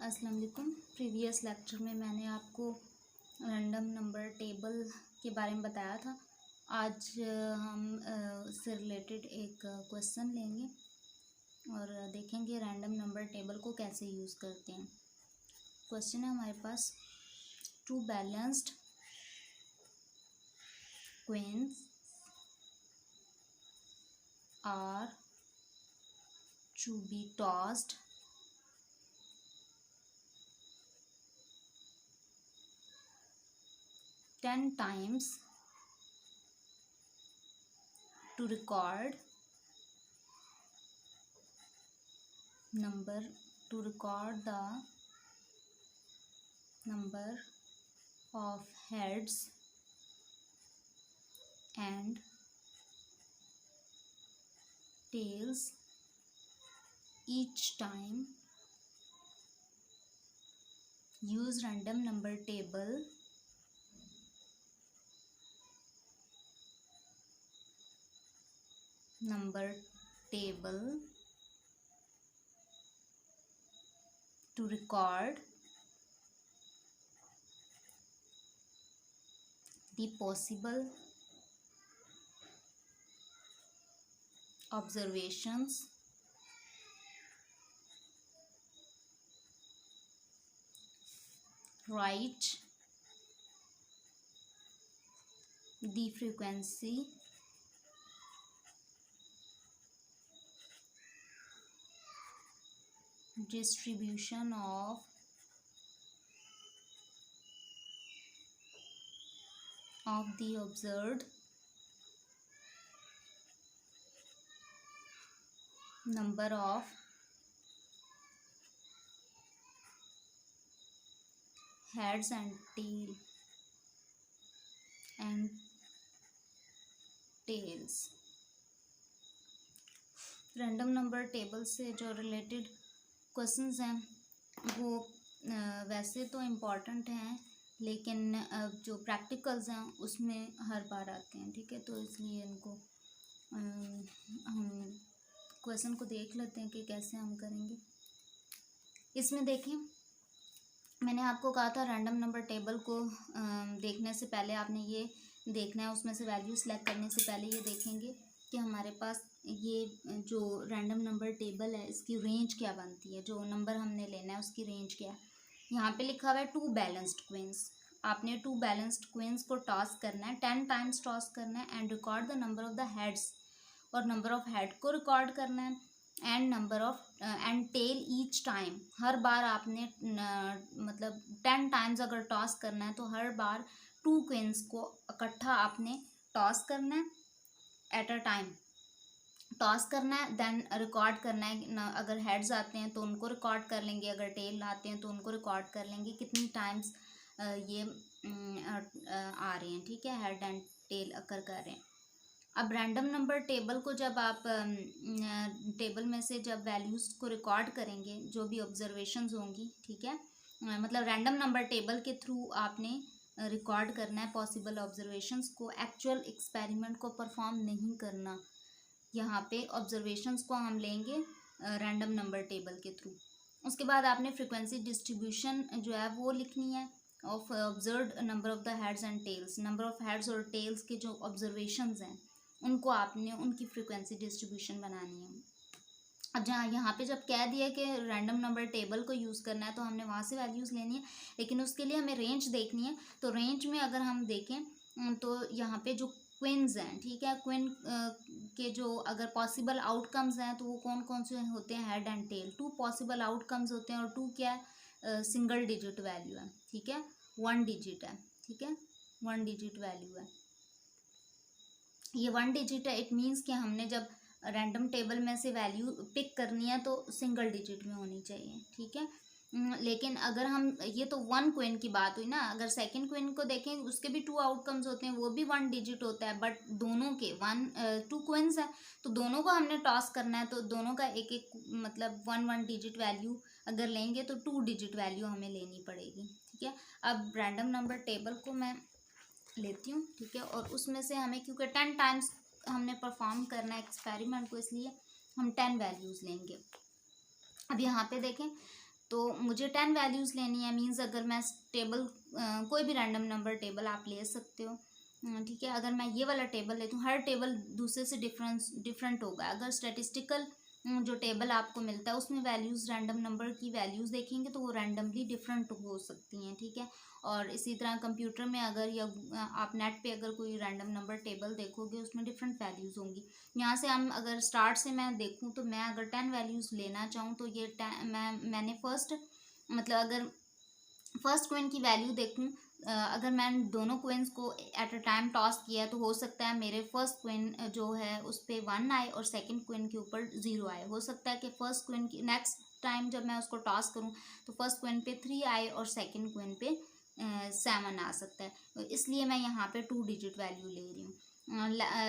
अस्सलाम वालेकुम। Previous lecture में मैंने आपको रैंडम नंबर टेबल के बारे में बताया था। आज हम उससे रिलेटेड एक क्वेश्चन लेंगे और देखेंगे रैंडम नंबर टेबल को कैसे यूज़ करते हैं। क्वेश्चन है हमारे पास, two balanced coins are to be tossed ten times to record the number of heads and tails each time. Use random number table to record the possible observations write the frequency distribution of the observed number of heads and tails। Random number table से जो related questions हैं वो वैसे तो important हैं, लेकिन जो practicals हैं उसमें हर बार आते हैं। ठीक है, तो इसलिए इनको हम क्वेश्चन को देख लेते हैं कि कैसे हम करेंगे। इसमें देखें, मैंने आपको कहा था रैंडम नंबर टेबल को देखने से पहले आपने ये देखना है, उसमें से वैल्यू सेलेक्ट करने से पहले ये देखेंगे कि हमारे पास ये जो रैंडम नंबर टेबल है इसकी रेंज क्या बनती है, जो नंबर हमने लेना है उसकी रेंज क्या है। यहाँ पे लिखा हुआ है टू बैलेंस्ड क्वींस। आपने टू बैलेंस्ड क्वींस को टॉस करना है, 10 टाइम्स टॉस करना है and record the number of the heads, और नंबर ऑफ हेड को रिकॉर्ड करना है and number of and tail each time. हर बार आपने मतलब 10 टाइम्स अगर टॉस करना है तो हर बार 2 क्वींस को इकट्ठा आपने टॉस करना है, एट अ टाइम टॉस करना है, देन रिकॉर्ड करना है। अगर हेड्स आते हैं तो उनको रिकॉर्ड कर लेंगे, अगर टेल आते हैं तो उनको रिकॉर्ड कर लेंगे कितनी टाइम्स ये आ रहे हैं। ठीक है, हेड एंड टेल अकर कर रहे हैं। अब रैंडम नंबर टेबल को जब आप टेबल में से जब वैल्यूज़ को रिकॉर्ड करेंगे, जो भी ऑब्जर्वेशंस होंगी, ठीक है, मतलब रैंडम नंबर टेबल के थ्रू आपने रिकॉर्ड करना है पॉसिबल ऑब्जर्वेशंस को, एक्चुअल एक्सपेरिमेंट को परफॉर्म नहीं करना। यहाँ पे ऑब्जर्वेशंस को हम लेंगे रैंडम नंबर टेबल के थ्रू। उसके बाद आपने फ्रीक्वेंसी डिस्ट्रीब्यूशन जो है वो लिखनी है of observed number of the heads and tails. Number of heads और टेल्स के जो ऑब्जर्वेशंस हैं उनको आपने उनकी फ्रीक्वेंसी डिस्ट्रीब्यूशन बनानी है। अब जहाँ यहाँ पे जब कह दिया कि रैंडम नंबर टेबल को यूज़ करना है तो हमने वहाँ से वैल्यूज़ लेनी है, लेकिन उसके लिए हमें रेंज देखनी है। तो रेंज में अगर हम देखें तो यहाँ पे जो क्वींस हैं, ठीक है, क्वीन के जो अगर पॉसिबल आउटकम्स हैं तो वो कौन कौन से होते हैं, head and tail. 2 possible outcomes होते हैं और 2 क्या है, सिंगल डिजिट वैल्यू है। ठीक है, 1 डिजिट है। ठीक है, 1 डिजिट वैल्यू है, ये 1 डिजिट है। इट मीन्स कि हमने जब रैंडम टेबल में से वैल्यू पिक करनी है तो सिंगल डिजिट में होनी चाहिए। ठीक है, लेकिन अगर हम, ये तो 1 क्वीन की बात हुई ना, अगर सेकंड क्वीन को देखें उसके भी 2 आउटकम्स होते हैं, वो भी 1 डिजिट होता है, बट दोनों के 2 क्वींस है तो दोनों को हमने टॉस करना है, तो दोनों का एक एक मतलब 1 डिजिट वैल्यू अगर लेंगे तो 2 डिजिट वैल्यू हमें लेनी पड़ेगी। ठीक है, अब रैंडम नंबर टेबल को मैं लेती हूँ। ठीक है, और उसमें से हमें क्योंकि 10 टाइम्स हमने परफॉर्म करना है एक्सपेरिमेंट को, इसलिए हम 10 वैल्यूज़ लेंगे। अब यहाँ पे देखें तो मुझे 10 वैल्यूज़ लेनी है। मीन्स अगर मैं टेबल कोई भी रैंडम नंबर टेबल आप ले सकते हो, ठीक है। अगर मैं ये वाला टेबल लेती हूँ, हर टेबल दूसरे से डिफरेंट होगा। अगर स्टैटिस्टिकल जो टेबल आपको मिलता है उसमें वैल्यूज़, रैंडम नंबर की वैल्यूज़ देखेंगे तो वो रैंडमली डिफरेंट हो सकती हैं, ठीक है। और इसी तरह कंप्यूटर में अगर, या आप नेट पे अगर कोई रैंडम नंबर टेबल देखोगे उसमें डिफरेंट वैल्यूज़ होंगी। यहाँ से हम अगर स्टार्ट से मैं देखूँ तो मैं अगर 10 वैल्यूज़ लेना चाहूँ तो ये मैंने फर्स्ट, मतलब अगर फर्स्ट क्वेन की वैल्यू देखूँ, अगर मैंने दोनों क्वेंस को एट अ टाइम टॉस किया तो हो सकता है मेरे फर्स्ट क्वेन जो है उस पर 1 आए और सेकंड क्वेन के ऊपर 0 आए। हो सकता है कि फर्स्ट क्वेन की नेक्स्ट टाइम जब मैं उसको टॉस करूं तो फर्स्ट क्वेन पे 3 आए और सेकंड क्वेन पे 7 आ सकता है। इसलिए मैं यहाँ पे 2 डिजिट वैल्यू ले रही हूँ।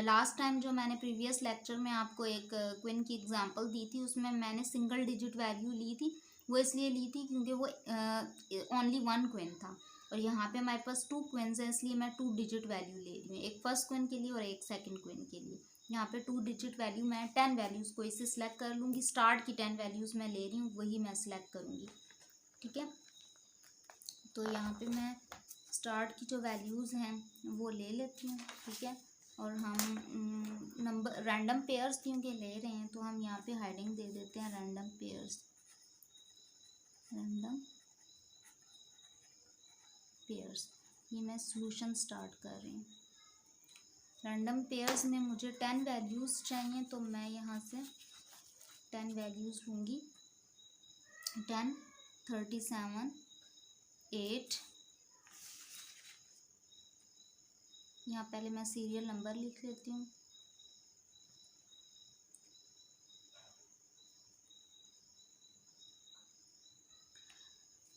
लास्ट टाइम जो मैंने प्रीवियस लेक्चर में आपको एक क्वेन की एग्जांपल दी थी उसमें मैंने सिंगल डिजिट वैल्यू ली थी। वो इसलिए ली थी क्योंकि वो ओनली 1 क्वेन था, और यहाँ पे हमारे पास 2 क्वेंस हैं इसलिए मैं 2 डिजिट वैल्यू ले रही हूँ, एक फर्स्ट क्वेन के लिए और एक सेकंड क्वेन के लिए। यहाँ पे 2 डिजिट वैल्यू मैं 10 वैल्यूज़ को इससे सिलेक्ट कर लूँगी। स्टार्ट की 10 वैल्यूज़ मैं ले रही हूँ, वही मैं सिलेक्ट करूँगी, ठीक है। तो यहाँ पे मैं स्टार्ट की जो वैल्यूज़ हैं वो ले लेती हूँ, ठीक है। और हम नंबर रैंडम पेयर्स क्योंकि ले रहे हैं तो हम यहाँ पे हेडिंग दे देते हैं रैंडम पेयर्स, रैंडम पेयर्स। ये मैं सॉल्यूशन स्टार्ट कर रही हूँ। रैंडम पेयर्स में मुझे 10 वैल्यूज़ चाहिए तो मैं यहाँ से 10 वैल्यूज़ लूँगी। 10, 37, 8। यहाँ पहले मैं सीरियल नंबर लिख लेती हूँ।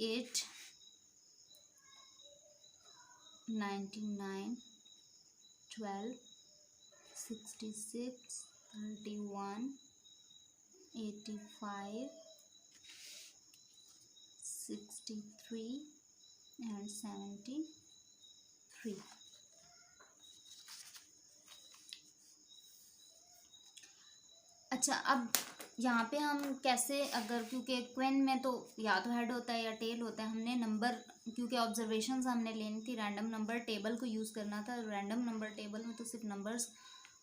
8, 99, 12, 66, 31, 85, 63 and 73। अच्छा, अब यहाँ पे हम कैसे, अगर क्योंकि क्वेन में तो या तो हेड होता है या टेल होता है, हमने नंबर, क्योंकि ऑब्जर्वेशंस हमने लेनी थी, रैंडम नंबर टेबल को यूज़ करना था। रैंडम नंबर टेबल में तो सिर्फ नंबर्स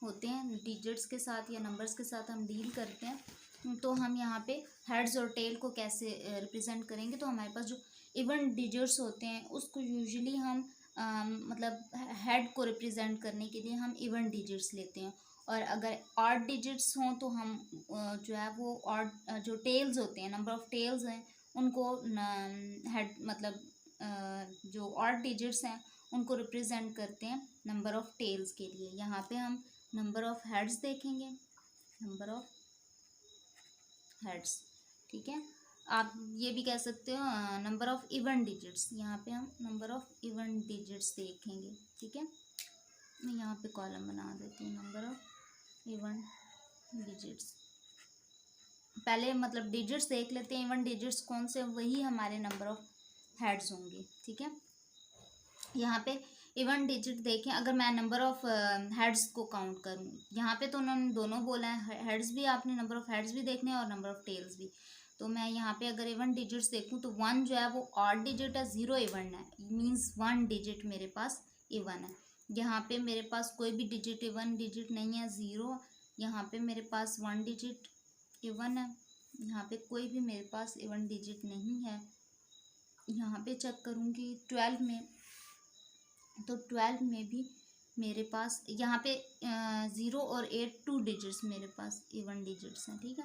होते हैं, डिजिट्स के साथ या नंबर्स के साथ हम डील करते हैं। तो हम यहाँ पे हेड्स और टेल को कैसे रिप्रेजेंट करेंगे, तो हमारे पास जो इवन डिजिट्स होते हैं उसको यूजुअली हम मतलब हेड को रिप्रेजेंट करने के लिए हम इवन डिजिट्स लेते हैं, और अगर ऑड डिजिट्स हों तो हम जो है वो ऑड, जो टेल्स होते हैं, नंबर ऑफ़ टेल्स हैं उनको हेड, मतलब जो ऑड डिजिट्स हैं उनको रिप्रेजेंट करते हैं नंबर ऑफ़ टेल्स के लिए। यहाँ पे हम नंबर ऑफ़ हेड्स देखेंगे, नंबर ऑफ़ हेड्स, ठीक है। आप ये भी कह सकते हो नंबर ऑफ़ इवन डिजिट्स। यहाँ पे हम नंबर ऑफ़ इवन डिजिट्स देखेंगे, ठीक है। मैं यहाँ पे कॉलम बना देती हूँ नंबर ऑफ़ इवन डिजिट्स। पहले मतलब डिजिट्स देख लेते हैं, इवन डिजिट्स कौन से, वही हमारे नंबर ऑफ़ हेड्स होंगे, ठीक है। यहाँ पे इवन डिजिट देखें, अगर मैं नंबर ऑफ़ हेड्स को काउंट करूँ, यहाँ पे तो उन्होंने दोनों बोला है, हेड्स भी, आपने नंबर ऑफ़ हेड्स भी देखने हैं और नंबर ऑफ़ टेल्स भी। तो मैं यहाँ पे अगर इवन डिजिट्स देखूँ तो 1 जो है वो ऑड डिजिट है, 0 इवन है, मीन्स 1 डिजिट मेरे पास इवन है। यहाँ पे मेरे पास कोई भी डिजिट इवन डिजिट नहीं है, 0। यहाँ पे मेरे पास 1 डिजिट इवन है, यहाँ पे कोई भी मेरे पास इवन डिजिट नहीं है। यहाँ पे चेक करूँगी 12 में, तो 12 में भी मेरे पास यहाँ पे 0 और 8 2 डिजिट्स मेरे पास इवन डिजिट्स हैं, ठीक है।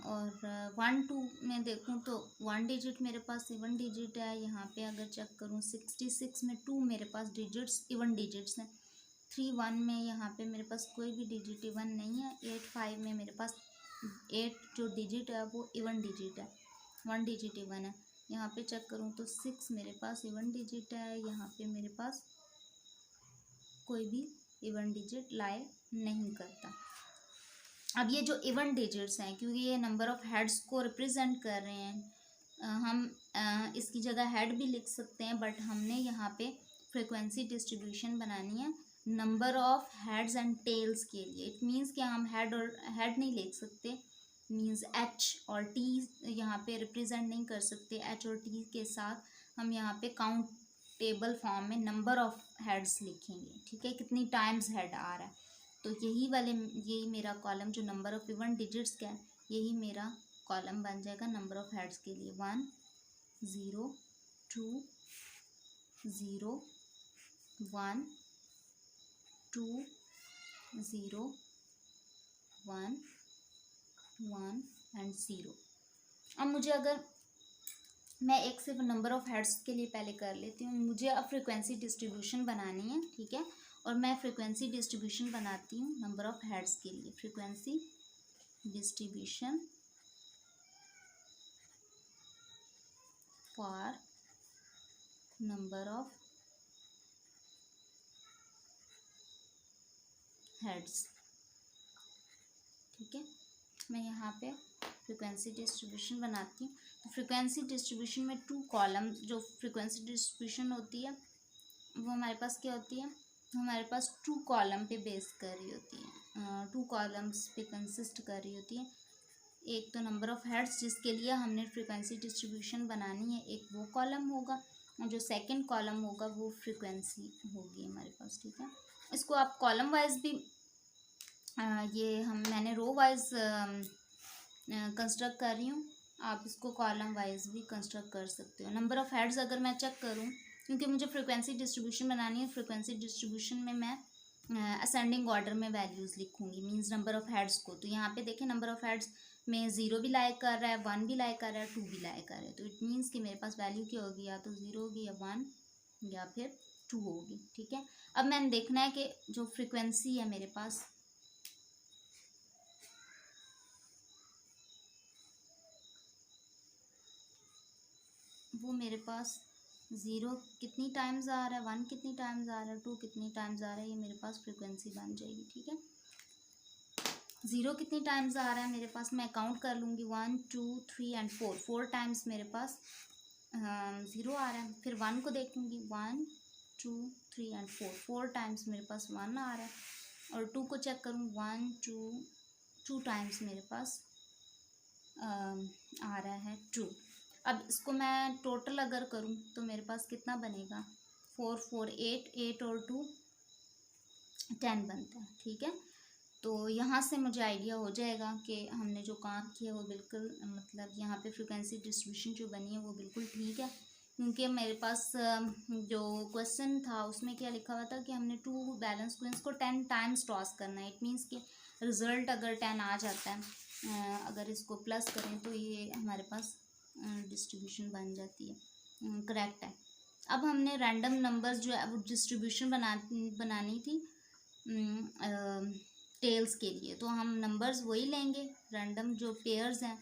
और 1 2 में देखूँ तो 1 डिजिट मेरे पास इवन डिजिट है। यहाँ पे अगर चेक करूँ 66 में 2 मेरे पास डिजिट्स इवन डिजिट्स हैं। 3 1 में यहाँ पे मेरे पास कोई भी डिजिट इवन नहीं है। 8 5 में मेरे पास 8 जो डिजिट है वो इवन डिजिट है, 1 डिजिट इवन है। यहाँ पे चेक करूँ तो 6 मेरे पास इवन डिजिट है, यहाँ पे मेरे पास कोई भी इवन डिजिट लाए नहीं करता। अब ये जो इवन डिजिट्स हैं, क्योंकि ये नंबर ऑफ़ हेड्स को रिप्रेजेंट कर रहे हैं, हम इसकी जगह हेड भी लिख सकते हैं, बट हमने यहाँ पे फ्रीक्वेंसी डिस्ट्रीब्यूशन बनानी है number of heads and tails के लिए। इट मीन्स कि हम हेड और हेड नहीं लिख सकते, मीन्स एच और टी यहाँ पे रिप्रेजेंट नहीं कर सकते। एच और टी के साथ हम यहाँ पे काउंटेबल फॉर्म में नंबर ऑफ हेड्स लिखेंगे, ठीक है, कितनी टाइम्स हेड आ रहा है। तो यही मेरा कॉलम जो नंबर ऑफ इवन डिजिट्स का है, यही मेरा कॉलम बन जाएगा नंबर ऑफ हेड्स के लिए। 1 0 2 0 1 2 0 1 1 एंड 0। अब मुझे अगर मैं एक सिर्फ नंबर ऑफ हेड्स के लिए पहले कर लेती हूँ, मुझे अब फ्रीक्वेंसी डिस्ट्रीब्यूशन बनानी है, ठीक है, और मैं फ्रीक्वेंसी डिस्ट्रीब्यूशन बनाती हूँ नंबर ऑफ हेड्स के लिए। Frequency distribution for number of heads, ठीक है। मैं यहाँ पे फ्रीक्वेंसी डिस्ट्रीब्यूशन बनाती हूँ। तो फ्रीक्वेंसी डिस्ट्रीब्यूशन में 2 कॉलम, जो फ्रीक्वेंसी डिस्ट्रीब्यूशन होती है वो हमारे पास क्या होती है, हमारे पास 2 कॉलम पे बेस कर रही होती है, 2 कॉलम्स पे कंसिस्ट कर रही होती है। एक तो नंबर ऑफ हेड्स जिसके लिए हमने फ्रीक्वेंसी डिस्ट्रीब्यूशन बनानी है, एक वो कॉलम होगा, और जो सेकंड कॉलम होगा वो फ्रीक्वेंसी होगी हमारे पास, ठीक है। इसको आप कॉलम वाइज भी मैंने रो वाइज कंस्ट्रक्ट कर रही हूँ, आप इसको कॉलम वाइज भी कंस्ट्रक्ट कर सकते हो। नंबर ऑफ हेड्स अगर मैं चेक करूँ, क्योंकि मुझे फ्रीक्वेंसी डिस्ट्रीब्यूशन बनानी है, फ्रीक्वेंसी डिस्ट्रीब्यूशन में मैं असेंडिंग ऑर्डर में वैल्यूज़ लिखूंगी, मींस नंबर ऑफ हेड्स को। तो यहाँ पे देखें नंबर ऑफ हेड्स में 0 भी लाइक कर रहा है, 1 भी लाइक कर रहा है, 2 भी लाइक कर रहा है। तो इट मीन्स कि मेरे पास वैल्यू क्या होगी, या तो 0 होगी, या 1, या फिर 2 होगी, ठीक है। अब मैंने देखना है कि जो फ्रीक्वेंसी है मेरे पास, वो मेरे पास 0 कितनी टाइम्स आ रहा है, 1 कितनी टाइम्स आ रहा है, 2 कितनी टाइम्स आ रहा है, ये मेरे पास फ्रीक्वेंसी बन जाएगी, ठीक है। 0 कितनी टाइम्स आ रहा है मेरे पास, मैं काउंट कर लूँगी, 1 2 3 एंड 4 टाइम्स मेरे पास 0 आ रहा है। फिर 1 को देखूँगी, 1 2 3 एंड 4 टाइम्स मेरे पास 1 आ रहा है। और 2 को चेक करूँ, 1 2 टाइम्स मेरे पास आ रहा है 2। अब इसको मैं टोटल अगर करूँ तो मेरे पास कितना बनेगा, 4 4 8 और 2 10 बनता है, ठीक है। तो यहाँ से मुझे आइडिया हो जाएगा कि हमने जो काम किया वो बिल्कुल, मतलब यहाँ पे फ्रीक्वेंसी डिस्ट्रीब्यूशन जो बनी है वो बिल्कुल ठीक है। क्योंकि मेरे पास जो क्वेश्चन था उसमें क्या लिखा हुआ था कि हमने 2 बैलेंस क्वींस को 10 टाइम्स टॉस करना है। इट मीन्स कि रिज़ल्ट अगर 10 आ जाता है, अगर इसको प्लस करें तो ये हमारे पास डिस्ट्रीब्यूशन बन जाती है, करेक्ट है। अब हमने रैंडम नंबर्स जो है वो डिस्ट्रीब्यूशन बनानी थी टेल्स के लिए, तो हम नंबर्स वही लेंगे, रैंडम जो पेयर्स हैं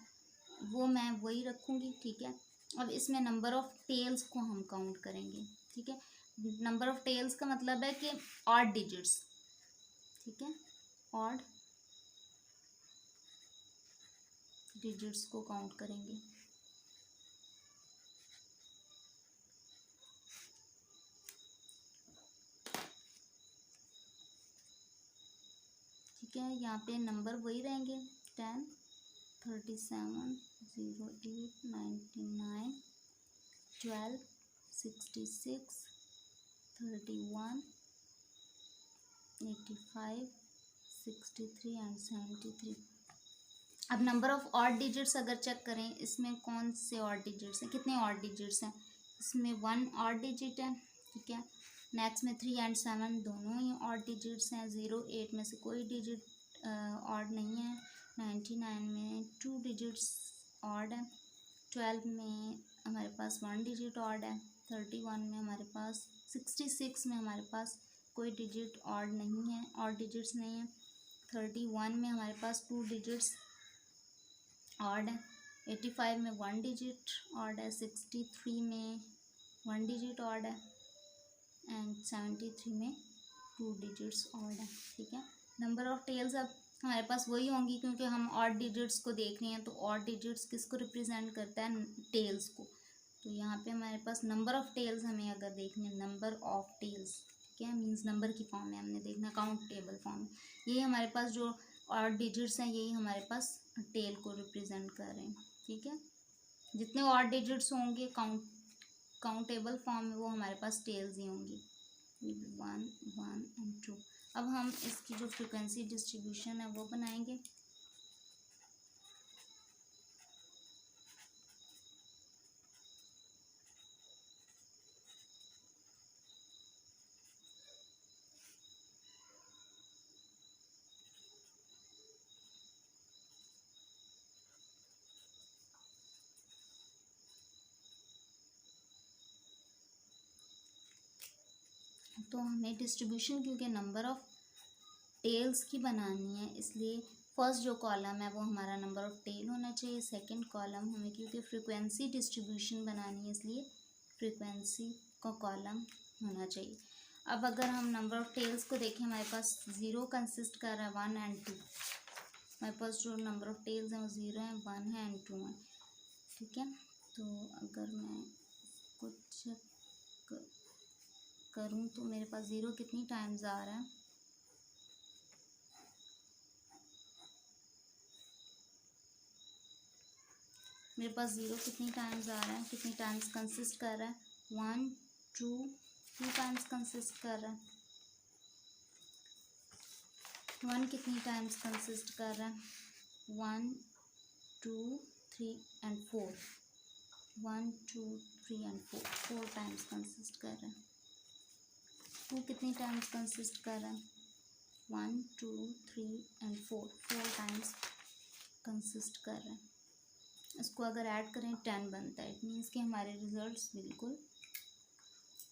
वो मैं वही रखूँगी, ठीक है। अब इसमें नंबर ऑफ टेल्स को हम काउंट करेंगे, ठीक है। नंबर ऑफ टेल्स का मतलब है कि ऑड डिजिट्स, ठीक है, ऑड डिजिट्स को काउंट करेंगे। ठीक है, यहाँ पे नंबर वही रहेंगे, 10 37 08 99 12 66 31 85 63 एंड 73। अब नंबर ऑफ ऑड डिजिट्स अगर चेक करें, इसमें कौन से ऑड डिजिट्स हैं, कितने ऑड डिजिट्स हैं, इसमें 1 ऑड डिजिट है, ठीक है। नेक्स्ट में 3 एंड 7 दोनों ही ऑड डिजिट्स हैं। 0 8 में से कोई डिजिट ऑड नहीं है। 99 में 2 डिजिट्स ऑड है। 12 में हमारे पास 1 डिजिट ऑड है। 31 में हमारे पास 66 में हमारे पास कोई डिजिट ऑड नहीं है, ऑड डिजिट्स नहीं है। 31 में हमारे पास 2 डिजिट्स ऑड है। 85 में 1 डिजिट ऑड है। 63 में 1 डिजिट ऑड है एंड 73 में 2 डिजिट्स ऑड है, ठीक है। नंबर ऑफ टेल्स अब हमारे पास वही होंगी क्योंकि हम ऑड डिजिट्स को देख रहे हैं, तो ऑड डिजिट्स किसको रिप्रेजेंट करता है, टेल्स को। तो यहाँ पे हमारे पास नंबर ऑफ टेल्स हमें अगर देखने, नंबर ऑफ टेल्स, ठीक है, मीन्स नंबर की फॉर्म में हमने देखना, काउंटेबल फॉर्म। ये हमारे पास जो ऑड डिजिट्स हैं यही हमारे पास टेल को रिप्रेजेंट कर रहे हैं, ठीक है। जितने ऑड डिजिट्स होंगे काउंटेबल फॉर्म में वो हमारे पास टेल्स ही होंगी, 1 1 एंड 2। अब हम इसकी जो फ्रीक्वेंसी डिस्ट्रीब्यूशन है वो बनाएंगे। तो हमें डिस्ट्रीब्यूशन क्योंकि नंबर ऑफ टेल्स की बनानी है, इसलिए फर्स्ट जो कॉलम है वो हमारा नंबर ऑफ टेल होना चाहिए। सेकंड कॉलम हमें क्योंकि फ्रीक्वेंसी डिस्ट्रीब्यूशन बनानी है इसलिए फ्रीक्वेंसी का कॉलम होना चाहिए। अब अगर हम नंबर ऑफ टेल्स को देखें, हमारे पास 0 कंसिस्ट कर रहा है 1 एंड 2। हमारे पास जो नंबर ऑफ टेल्स हैं वो 0 है, 1 है एंड 2 है, ठीक है। तो अगर मैं इसको चेक करूँ तो मेरे पास 0 कितनी टाइम्स आ रहा है, मेरे पास 0 कितनी टाइम्स आ रहा है, कितनी टाइम्स कंसिस्ट कर रहा है, 1 2 2 टाइम्स कंसिस्ट कर रहा है। 1 कितनी टाइम्स कंसिस्ट कर रहा है, 1 2 3 एंड 4, 1 2 3 एंड 4, 4 टाइम्स कंसिस्ट कर रहा है। 2 कितनी टाइम्स कंसिस्ट कर रहा है, 1 2 3 एंड 4, 4 टाइम्स कंसिस्ट कर रहा है। इसको अगर ऐड करें 10 बनता है। इट मीन्स कि हमारे रिजल्ट्स बिल्कुल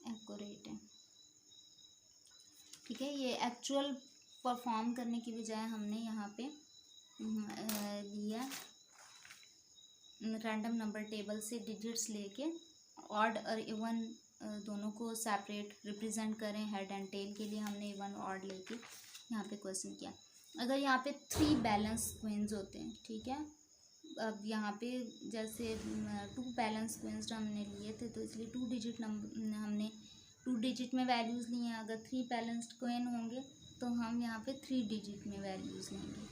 एक्यूरेट हैं, ठीक है। ये एक्चुअल परफॉर्म करने की बजाय हमने यहाँ पे लिया रैंडम नंबर टेबल से डिजिट्स लेके ऑड और इवन दोनों को सेपरेट रिप्रेजेंट करें। हेड एंड टेल के लिए हमने इवन ऑड लेके यहाँ पे क्वेश्चन किया। अगर यहाँ पे 3 बैलेंस क्वींस होते हैं, ठीक है। अब यहाँ पे जैसे 2 बैलेंस क्वींस हमने लिए थे तो इसलिए 2 डिजिट नंबर हमने 2 डिजिट में वैल्यूज़ लिए हैं। अगर 3 बैलेंस्ड क्वीन होंगे तो हम यहाँ पे 3 डिजिट में वैल्यूज़ लेंगे,